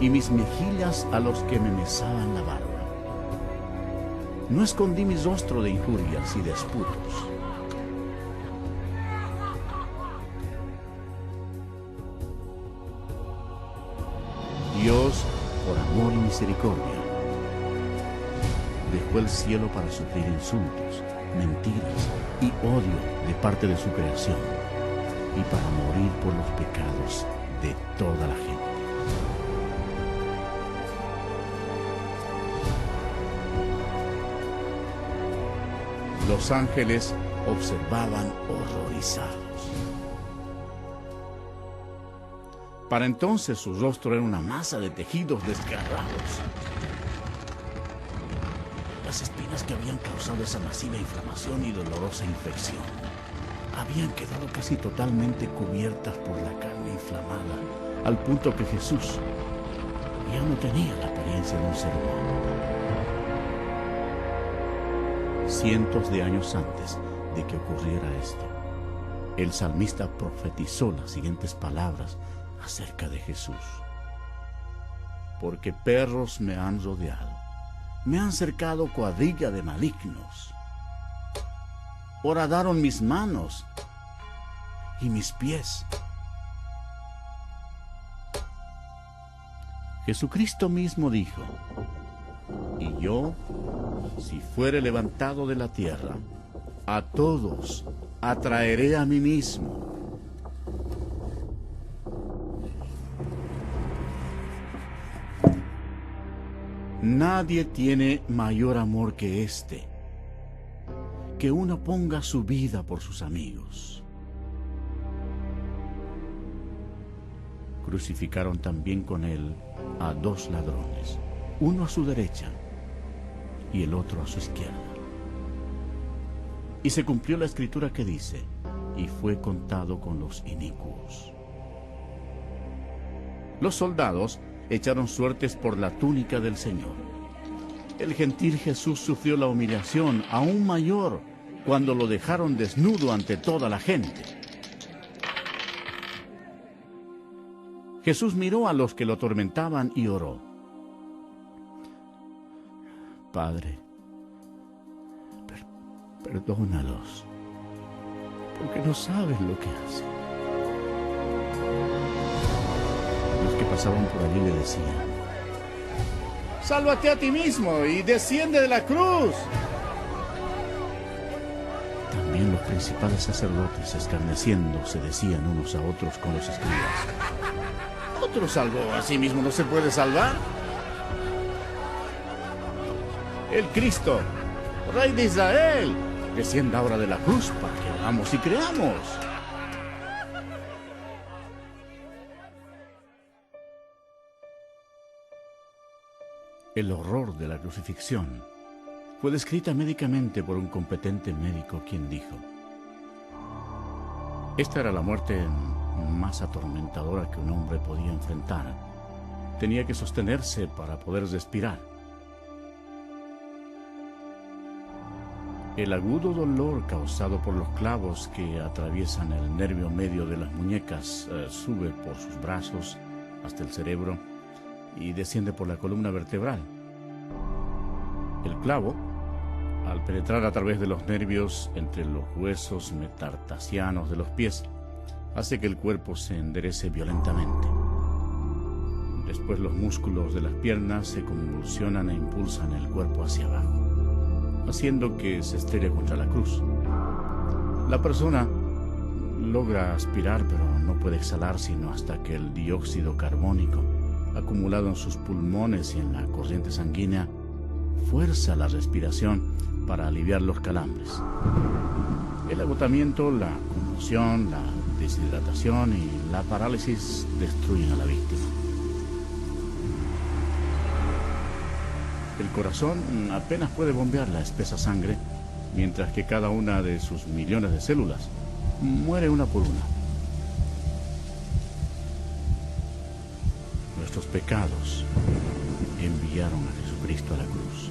y mis mejillas a los que me mesaban la barba. No escondí mi rostro de injurias y disputos. Dios, por amor y misericordia, dejó el cielo para sufrir insultos, mentiras y odio de parte de su creación y para morir por los pecados de toda la gente. Los ángeles observaban horrorizados. Para entonces su rostro era una masa de tejidos desgarrados. Las espinas que habían causado esa masiva inflamación y dolorosa infección habían quedado casi totalmente cubiertas por la carne inflamada, al punto que Jesús ya no tenía la apariencia de un ser humano. Cientos de años antes de que ocurriera esto, el salmista profetizó las siguientes palabras acerca de Jesús. Porque perros me han rodeado, me han cercado cuadrilla de malignos. Horadaron mis manos y mis pies. Jesucristo mismo dijo: y yo, si fuere levantado de la tierra, a todos atraeré a mí mismo. Nadie tiene mayor amor que este, que uno ponga su vida por sus amigos. Crucificaron también con él a dos ladrones, uno a su derecha y el otro a su izquierda. Y se cumplió la escritura que dice: y fue contado con los inicuos. Los soldados echaron suertes por la túnica del Señor. El gentil Jesús sufrió la humillación aún mayor cuando lo dejaron desnudo ante toda la gente. Jesús miró a los que lo atormentaban y oró: Padre, perdónalos, porque no saben lo que hacen. Los que pasaban por allí le decían: sálvate a ti mismo y desciende de la cruz. También los principales sacerdotes, escarneciendo, se decían unos a otros con los escribas: ¿otro salvó a sí mismo no se puede salvar? El Cristo, Rey de Israel, descienda ahora de la cruz para que hagamos y creamos. El horror de la crucifixión fue descrita médicamente por un competente médico, quien dijo: esta era la muerte más atormentadora que un hombre podía enfrentar. Tenía que sostenerse para poder respirar. El agudo dolor causado por los clavos que atraviesan el nervio medio de las muñecas sube por sus brazos hasta el cerebro y desciende por la columna vertebral. El clavo, al penetrar a través de los nervios entre los huesos metatarsianos de los pies, hace que el cuerpo se enderece violentamente. Después los músculos de las piernas se convulsionan e impulsan el cuerpo hacia abajo, haciendo que se estrelle contra la cruz. La persona logra aspirar, pero no puede exhalar sino hasta que el dióxido carbónico, acumulado en sus pulmones y en la corriente sanguínea, fuerza la respiración para aliviar los calambres. El agotamiento, la conmoción, la deshidratación y la parálisis destruyen a la víctima. El corazón apenas puede bombear la espesa sangre, mientras que cada una de sus millones de células muere una por una. Nuestros pecados enviaron a Jesucristo a la cruz.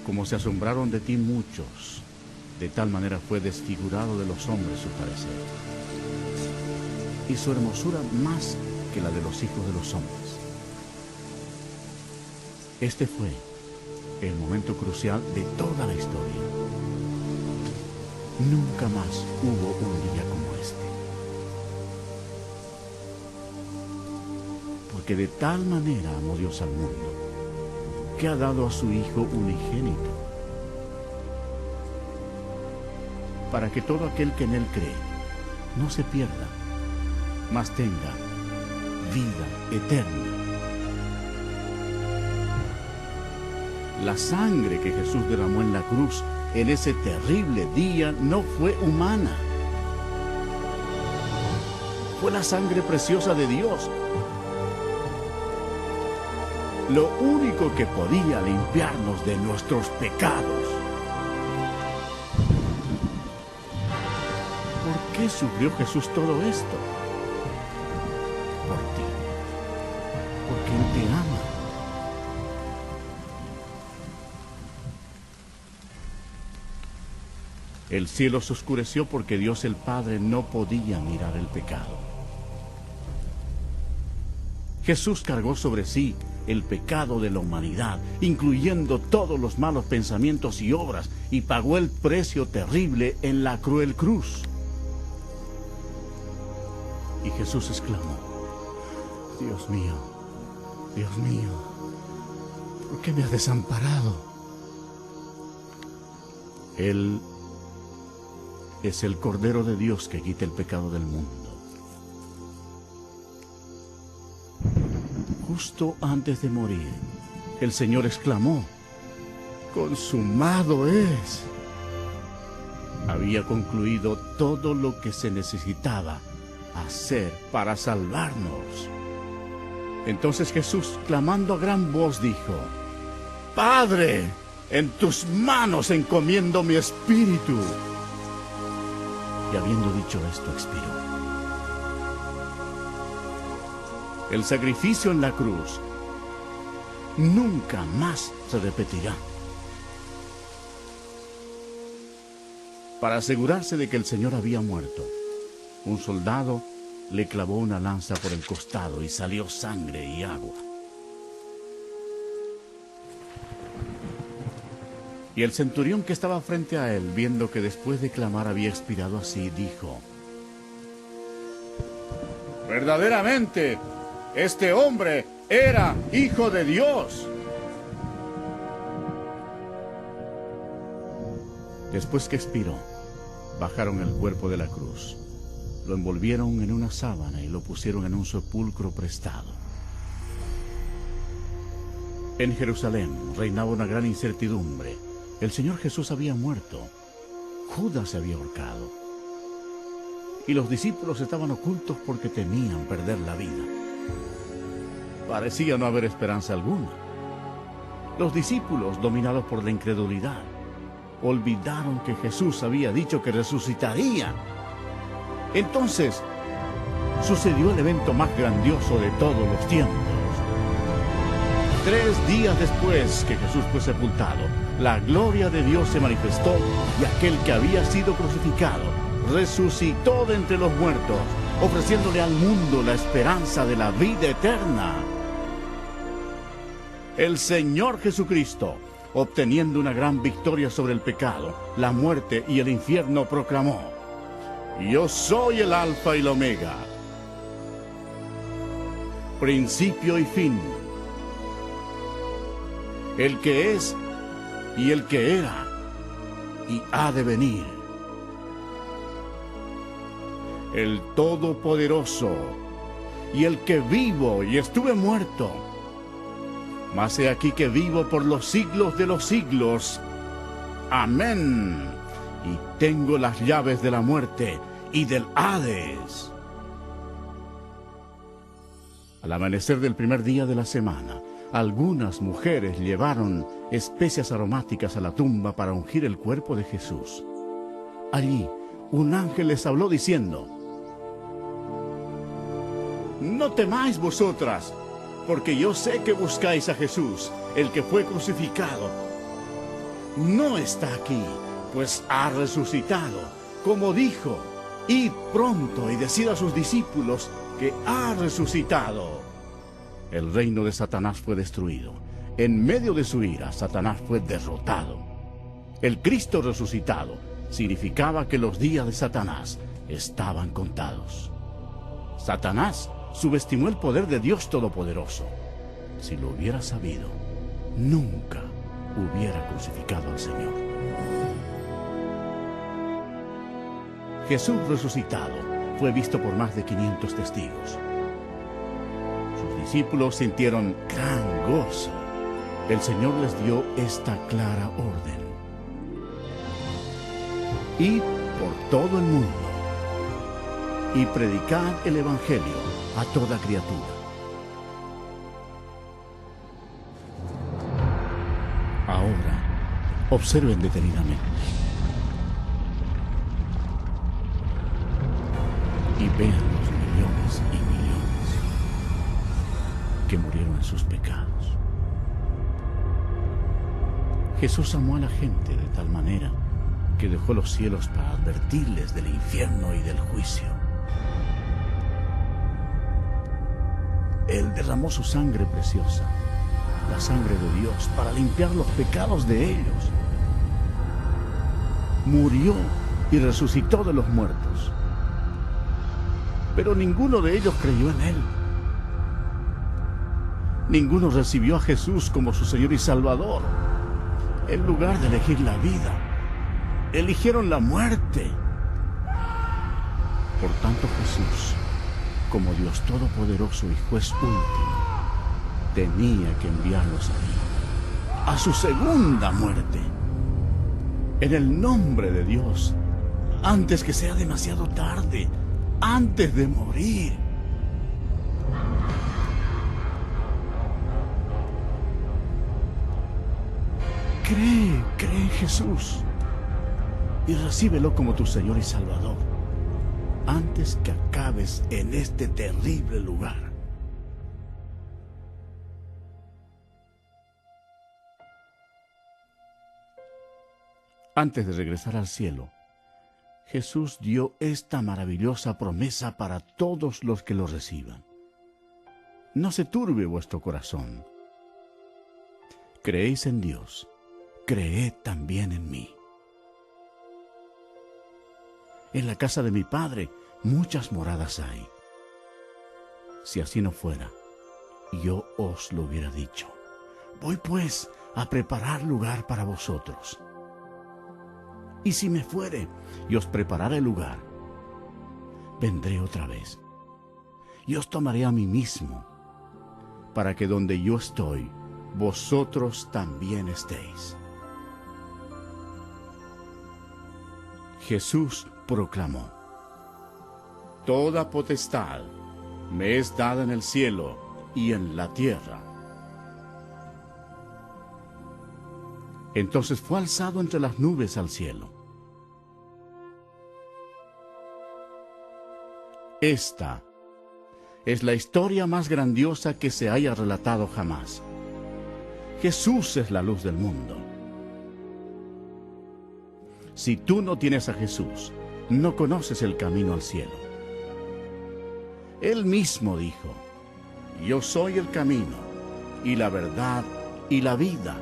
Como se asombraron de ti muchos, de tal manera fue desfigurado de los hombres su parecer. y su hermosura más que la de los hijos de los hombres. Este fue el momento crucial de toda la historia. Nunca más hubo un día como este. Porque de tal manera amó Dios al mundo, que ha dado a su Hijo unigénito, para que todo aquel que en Él cree no se pierda, mas tenga vida eterna. La sangre que Jesús derramó en la cruz en ese terrible día no fue humana. Fue la sangre preciosa de Dios. Lo único que podía limpiarnos de nuestros pecados. ¿Por qué sufrió Jesús todo esto? Por ti. Porque Él te ama. El cielo se oscureció porque Dios el Padre no podía mirar el pecado. Jesús cargó sobre sí el pecado de la humanidad, incluyendo todos los malos pensamientos y obras, y pagó el precio terrible en la cruel cruz. Y Jesús exclamó: Dios mío, ¿por qué me has desamparado? Él es el Cordero de Dios que quita el pecado del mundo. Justo antes de morir, el Señor exclamó: ¡consumado es! Había concluido todo lo que se necesitaba hacer para salvarnos. Entonces Jesús, clamando a gran voz, dijo: Padre, en tus manos encomiendo mi espíritu. Y habiendo dicho esto, expiró. El sacrificio en la cruz nunca más se repetirá. Para asegurarse de que el Señor había muerto, un soldado le clavó una lanza por el costado y salió sangre y agua. Y el centurión que estaba frente a él, viendo que después de clamar había expirado así, dijo: verdaderamente, este hombre era Hijo de Dios. Después que expiró, bajaron el cuerpo de la cruz, lo envolvieron en una sábana y lo pusieron en un sepulcro prestado. En Jerusalén reinaba una gran incertidumbre. El Señor Jesús había muerto. Judas se había ahorcado. Y los discípulos estaban ocultos porque temían perder la vida. Parecía no haber esperanza alguna. Los discípulos, dominados por la incredulidad, olvidaron que Jesús había dicho que resucitaría. Entonces, sucedió el evento más grandioso de todos los tiempos. 3 días después que Jesús fue sepultado, la gloria de Dios se manifestó y aquel que había sido crucificado resucitó de entre los muertos, ofreciéndole al mundo la esperanza de la vida eterna. El Señor Jesucristo, obteniendo una gran victoria sobre el pecado, la muerte y el infierno, proclamó: Yo soy el Alfa y el Omega, principio y fin, el que es y el que era y ha de venir, el Todopoderoso y el que vivo y estuve muerto, mas he aquí que vivo por los siglos de los siglos. Amén. Y tengo las llaves de la muerte y del Hades. Al amanecer del primer día de la semana, algunas mujeres llevaron especias aromáticas a la tumba para ungir el cuerpo de Jesús. Allí, un ángel les habló diciendo: No temáis vosotras, porque yo sé que buscáis a Jesús, el que fue crucificado. No está aquí, pues ha resucitado, como dijo. id pronto y decid a sus discípulos que ha resucitado. El reino de Satanás fue destruido. En medio de su ira, Satanás fue derrotado. El Cristo resucitado significaba que los días de Satanás estaban contados. Satanás subestimó el poder de Dios Todopoderoso. Si lo hubiera sabido, nunca hubiera crucificado al Señor. Jesús resucitado fue visto por más de 500 testigos. Sus discípulos sintieron gran gozo. El Señor les dio esta clara orden: id por todo el mundo y predicad el Evangelio a toda criatura. Ahora, observen detenidamente y vean los millones y millones que murieron en sus pecados. Jesús amó a la gente de tal manera que dejó los cielos para advertirles del infierno y del juicio. Él derramó su sangre preciosa, la sangre de Dios, para limpiar los pecados de ellos. Murió y resucitó de los muertos. Pero ninguno de ellos creyó en Él. Ninguno recibió a Jesús como su Señor y Salvador. En lugar de elegir la vida, eligieron la muerte. Por tanto, Jesús, como Dios Todopoderoso y Juez último, tenía que enviarlos a su segunda muerte, en el nombre de Dios, antes que sea demasiado tarde, antes de morir. Cree en Jesús y recíbelo como tu Señor y Salvador, antes que acabes en este terrible lugar. Antes de regresar al cielo, Jesús dio esta maravillosa promesa para todos los que lo reciban: no se turbe vuestro corazón. Creéis en Dios, creed también en mí. En la casa de mi Padre muchas moradas hay. Si así no fuera, yo os lo hubiera dicho. Voy pues a preparar lugar para vosotros. Y si me fuere y os preparare lugar, vendré otra vez y os tomaré a mí mismo, para que donde yo estoy, vosotros también estéis. Jesús proclamó: toda potestad me es dada en el cielo y en la tierra. Entonces fue alzado entre las nubes al cielo. Esta es la historia más grandiosa que se haya relatado jamás. Jesús es la luz del mundo. Si tú no tienes a Jesús, no conoces el camino al cielo. Él mismo dijo: yo soy el camino, y la verdad, y la vida.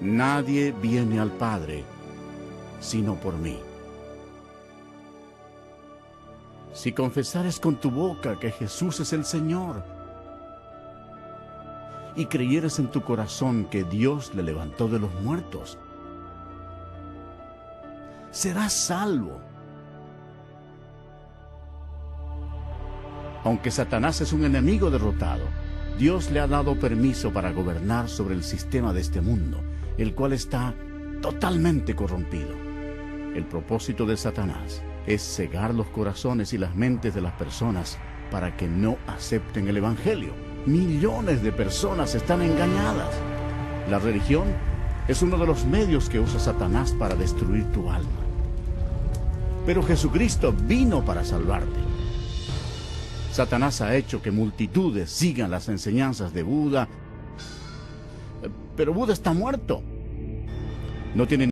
Nadie viene al Padre, sino por mí. Si confesares con tu boca que Jesús es el Señor, y creyeres en tu corazón que Dios le levantó de los muertos, serás salvo. Aunque Satanás es un enemigo derrotado, Dios le ha dado permiso para gobernar sobre el sistema de este mundo, el cual está totalmente corrompido. El propósito de Satanás es cegar los corazones y las mentes de las personas para que no acepten el Evangelio. Millones de personas están engañadas. La religión es uno de los medios que usa Satanás para destruir tu alma. Pero Jesucristo vino para salvarte. Satanás ha hecho que multitudes sigan las enseñanzas de Buda, pero Buda está muerto. No tiene